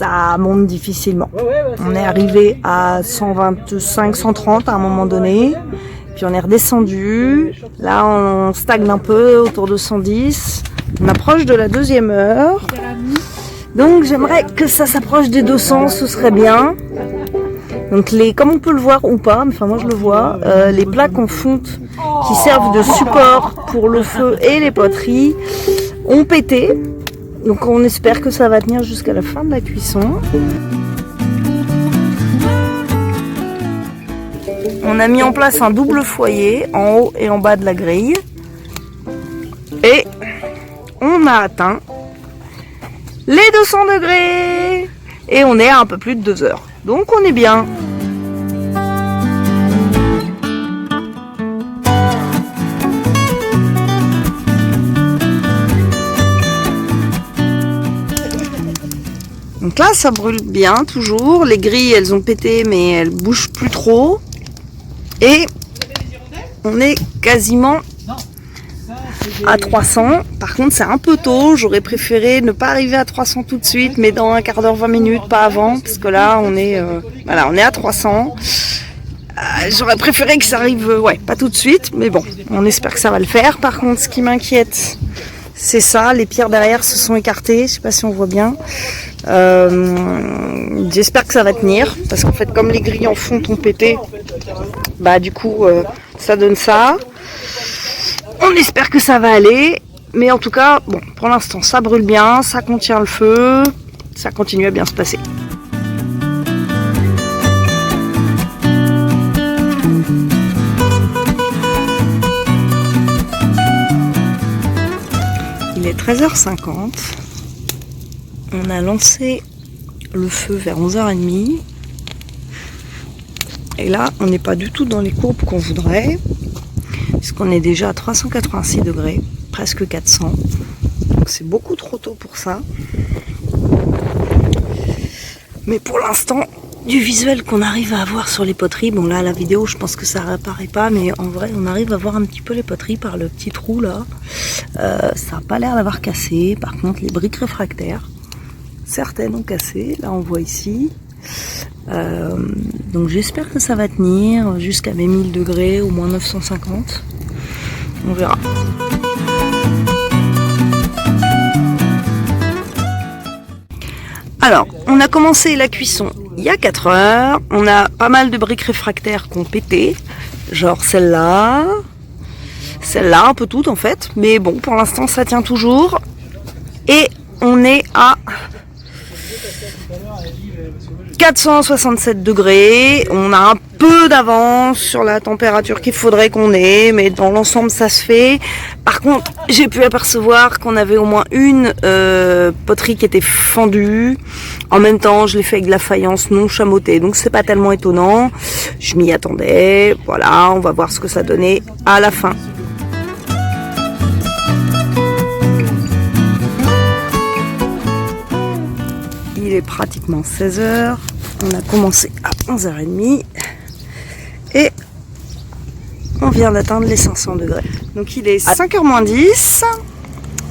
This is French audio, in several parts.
ça monte difficilement. On est arrivé à 125, 130 à un moment donné, puis on est redescendu. Là, on stagne un peu autour de 110. On approche de la 2e heure. Donc j'aimerais que ça s'approche des 200, ce serait bien. Donc comme on peut le voir ou pas, enfin moi je le vois, les plaques en fonte qui servent de support pour le feu et les poteries ont pété. Donc on espère que ça va tenir jusqu'à la fin de la cuisson. On a mis en place un double foyer en haut et en bas de la grille. Et on a atteint les 200 degrés. Et on est à un peu plus de 2 heures. Donc on est bien. Donc là, ça brûle bien, toujours. Les grilles, elles ont pété, mais elles bougent plus trop. Et on est quasiment à 300. Par contre, c'est un peu tôt. J'aurais préféré ne pas arriver à 300 tout de suite, mais dans un quart d'heure, 20 minutes, pas avant. Parce que là, on est à 300. J'aurais préféré que ça arrive, pas tout de suite. Mais bon, on espère que ça va le faire. Par contre, ce qui m'inquiète, c'est ça. Les pierres derrière se sont écartées. Je sais pas si on voit bien. J'espère que ça va tenir. Parce qu'en fait, comme les grilles en fonte ont pété, du coup, ça donne ça. On espère que ça va aller, mais en tout cas, bon, pour l'instant, ça brûle bien, ça contient le feu, ça continue à bien se passer. Il est 13h50. On a lancé le feu vers 11h30. Et là, on n'est pas du tout dans les courbes qu'on voudrait. Puisqu'on est déjà à 386 degrés, presque 400. Donc c'est beaucoup trop tôt pour ça. Mais pour l'instant, du visuel qu'on arrive à avoir sur les poteries, bon là la vidéo je pense que ça apparaît pas, mais en vrai on arrive à voir un petit peu les poteries par le petit trou là. Ça n'a pas l'air d'avoir cassé. Par contre les briques réfractaires, certaines ont cassé, là on voit ici. Donc j'espère que ça va tenir jusqu'à mes 1000 degrés, au moins 950. On verra. Alors, on a commencé la cuisson il y a 4 heures. On a pas mal de briques réfractaires qui ont pété. Genre celle-là. Celle-là, un peu toutes en fait. Mais bon, pour l'instant, ça tient toujours. Et on est à 467 degrés, on a un peu d'avance sur la température qu'il faudrait qu'on ait, mais dans l'ensemble ça se fait. Par contre, j'ai pu apercevoir qu'on avait au moins une poterie qui était fendue. En même temps, je l'ai fait avec de la faïence non chamottée, donc c'est pas tellement étonnant. Je m'y attendais, voilà, on va voir ce que ça donnait à la fin. Il est pratiquement 16h, on a commencé à 11h30 et on vient d'atteindre les 500 degrés. Donc il est 5h moins 10,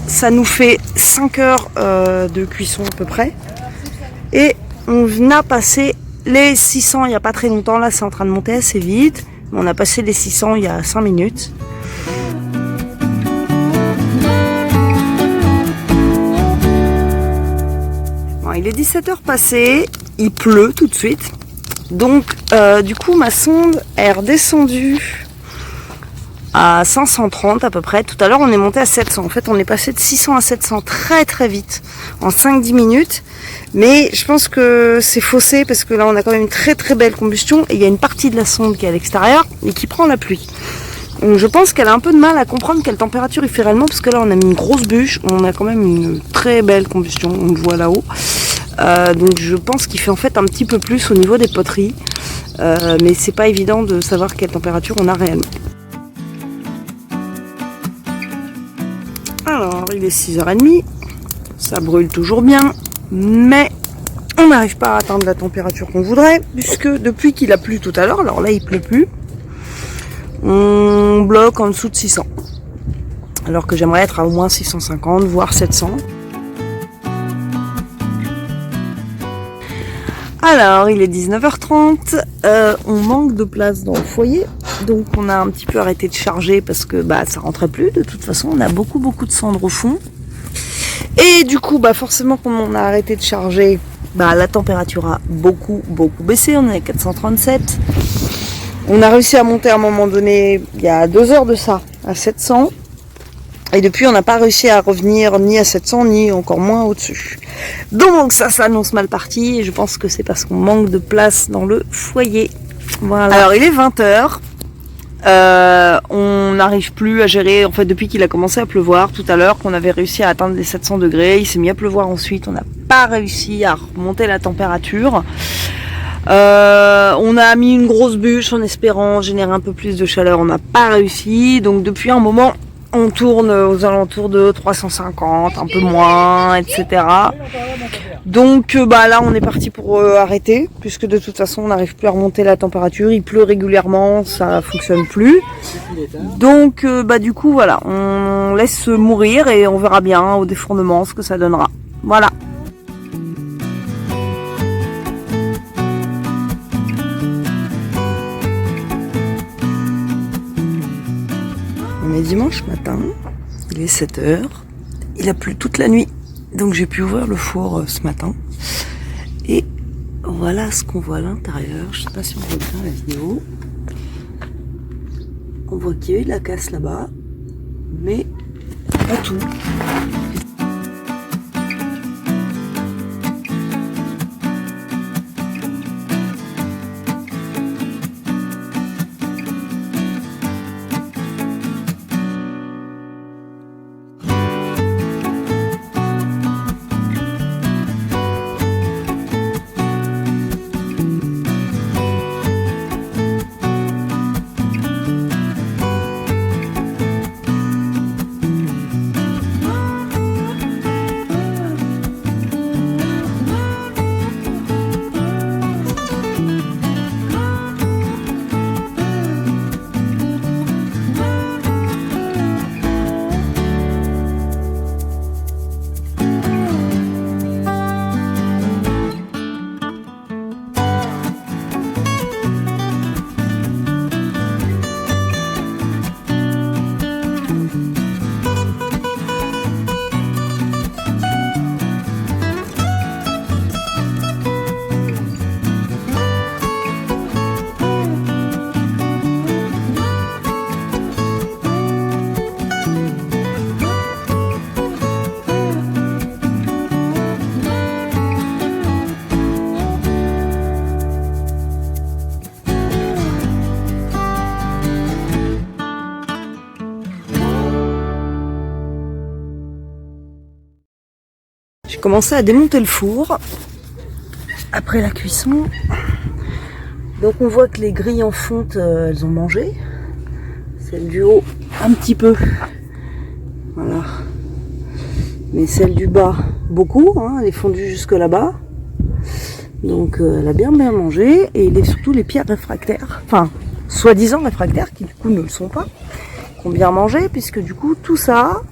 ça nous fait 5 heures de cuisson à peu près. Et on a passé les 600 il n'y a pas très longtemps, là c'est en train de monter assez vite. On a passé les 600 il y a 5 minutes. Il est 17h passé, il pleut tout de suite, donc du coup ma sonde est redescendue à 530 à peu près. Tout à l'heure on est monté à 700, en fait on est passé de 600 à 700 très très vite, en 5-10 minutes, mais je pense que c'est faussé parce que là on a quand même une très très belle combustion et il y a une partie de la sonde qui est à l'extérieur et qui prend la pluie. Donc je pense qu'elle a un peu de mal à comprendre quelle température il fait réellement, parce que là on a mis une grosse bûche, on a quand même une très belle combustion, on le voit là-haut. Donc je pense qu'il fait en fait un petit peu plus au niveau des poteries, mais c'est pas évident de savoir quelle température on a réellement. Alors il est 6h30, ça brûle toujours bien, mais on n'arrive pas à atteindre la température qu'on voudrait, puisque depuis qu'il a plu tout à l'heure, alors là il pleut plus, on bloque en dessous de 600, alors que j'aimerais être à au moins 650 voire 700. Alors, il est 19h30, on manque de place dans le foyer, donc on a un petit peu arrêté de charger parce que ça rentrait plus. De toute façon, on a beaucoup de cendres au fond. Et du coup, forcément, comme on a arrêté de charger, la température a beaucoup baissé. On est à 437. On a réussi à monter à un moment donné, il y a 2 heures de ça, à 700. Et depuis, on n'a pas réussi à revenir ni à 700, ni encore moins au-dessus. Donc ça s'annonce mal parti, et je pense que c'est parce qu'on manque de place dans le foyer. Voilà. Alors il est 20h. On n'arrive plus à gérer, en fait depuis qu'il a commencé à pleuvoir tout à l'heure, qu'on avait réussi à atteindre les 700 degrés, il s'est mis à pleuvoir ensuite, on n'a pas réussi à remonter la température. On a mis une grosse bûche en espérant générer un peu plus de chaleur, on n'a pas réussi, donc depuis un moment on tourne aux alentours de 350, un peu moins, etc. Donc là on est parti pour arrêter, puisque de toute façon on n'arrive plus à remonter la température, il pleut régulièrement, ça fonctionne plus. Donc du coup voilà, on laisse mourir et on verra bien au défournement ce que ça donnera. Voilà. On est dimanche matin, il est 7h, il a plu toute la nuit, donc j'ai pu ouvrir le four ce matin. Et voilà ce qu'on voit à l'intérieur, je sais pas si on voit bien la vidéo. On voit qu'il y a eu de la casse là-bas, mais pas tout. J'ai commencé à démonter le four après la cuisson. Donc on voit que les grilles en fonte, elles ont mangé. Celle du haut, un petit peu. Voilà. Mais celle du bas, beaucoup. Elle est fondue jusque là-bas. Donc elle a bien mangé. Et il est surtout les pierres réfractaires. Enfin, soi-disant réfractaires, qui du coup ne le sont pas. Qui ont bien mangé, puisque du coup tout ça,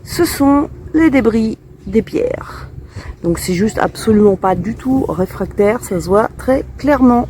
ce sont les débris des pierres. Donc c'est juste absolument pas du tout réfractaire, ça se voit très clairement.